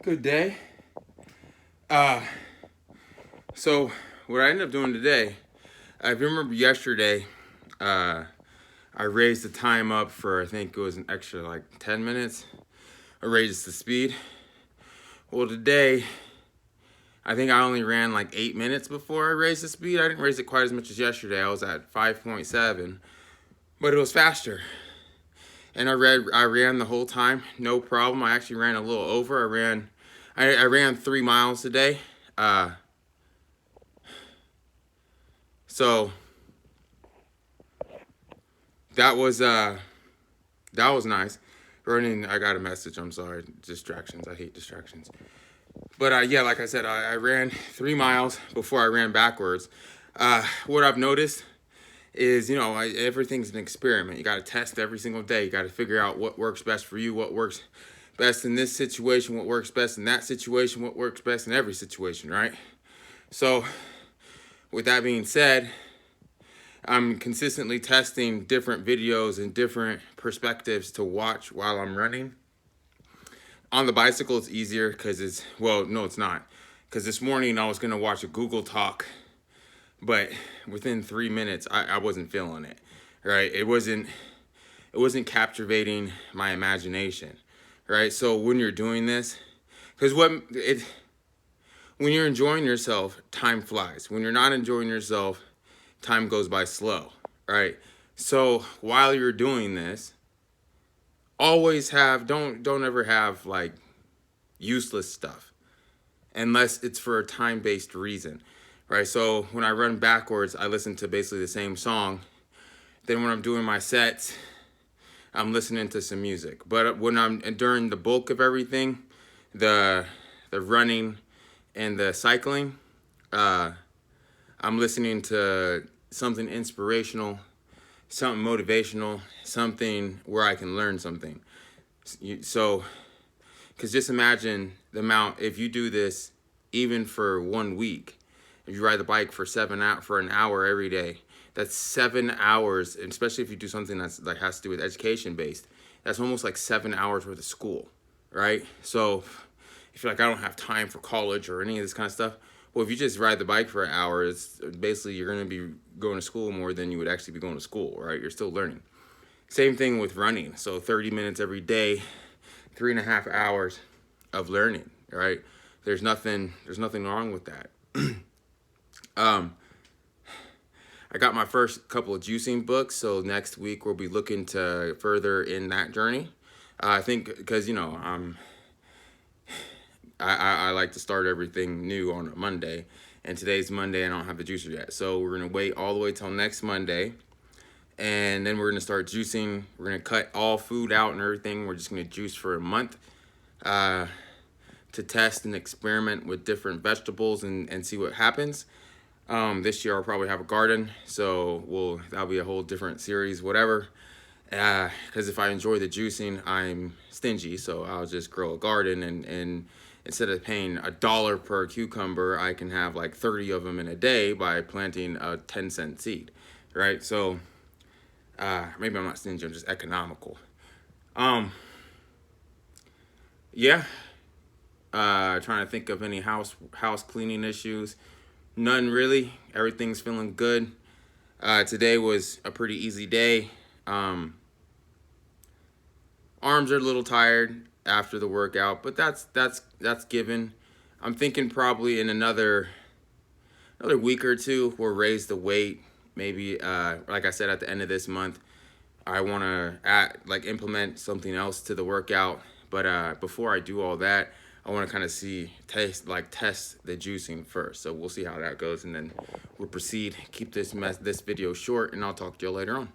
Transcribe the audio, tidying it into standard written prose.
Good day. Uh, so what I ended up doing today, I remember yesterday, uh, I raised the time up for, I think it was an extra like 10 minutes. I raised the speed. Well, today, I think I only ran like 8 minutes before I raised the speed. I didn't raise it quite as much as yesterday. I was at 5.7, but it was faster. And I ran the whole time, no problem. I actually ran a little over. I ran 3 miles today. So that was nice. Running, I got a message. I'm sorry, distractions. I hate distractions. But yeah, like I said, I ran 3 miles before I ran backwards. What I've noticed is, everything's an experiment. You got to test every single day. You got to figure out what works best for you, what works best in this situation, what works best in that situation, what works best in every situation, right? So, with that being said, I'm consistently testing different videos and different perspectives to watch while I'm running. On the bicycle, it's easier because no, it's not. Because this morning I was going to watch a Google Talk, but within 3 minutes, I wasn't feeling it, right? It wasn't captivating my imagination, right? So when you're doing this, because when you're enjoying yourself, time flies. When you're not enjoying yourself, time goes by slow, right? So while you're doing this, always don't ever have like useless stuff unless it's for a time-based reason, right? So when I run backwards, I listen to basically the same song. Then when I'm doing my sets, I'm listening to some music. But when I'm during the bulk of everything, the running and the cycling, I'm listening to something inspirational, something motivational, something where I can learn something. So, because just imagine the amount, if you do this even for 1 week, if you ride the bike for an hour every day, that's 7 hours, and especially if you do something that's like has to do with education based, that's almost like 7 hours worth of school, right? So if you're like, I don't have time for college or any of this kind of stuff, well, if you just ride the bike for an hour, it's basically you're going to be going to school more than you would actually be going to school, right? You're still learning. Same thing with running. So 30 minutes every day, 3.5 hours of learning, right? There's nothing wrong with that. I got my first couple of juicing books, so next week we'll be looking to further in that journey. I think because I like to start everything new on a Monday, and today's Monday and I don't have the juicer yet. So we're gonna wait all the way till next Monday, and then we're gonna start juicing. We're gonna cut all food out and everything. We're just gonna juice for a month to test and experiment with different vegetables and see what happens. This year I'll probably have a garden, so that'll be a whole different series, whatever. Because if I enjoy the juicing, I'm stingy, so I'll just grow a garden and instead of paying $1 per cucumber, I can have like 30 of them in a day by planting a 10-cent seed, right? So maybe I'm not stingy, I'm just economical. Yeah. Trying to think of any house cleaning issues. None really. Everything's feeling good. Today was a pretty easy day. Arms are a little tired after the workout, but that's given. I'm thinking probably in another week or two we'll raise the weight. Maybe like I said, at the end of this month, I want to implement something else to the workout. But before I do all that, I want to kind of test the juicing first. So we'll see how that goes, and then we'll proceed. Keep this video short, and I'll talk to you later on.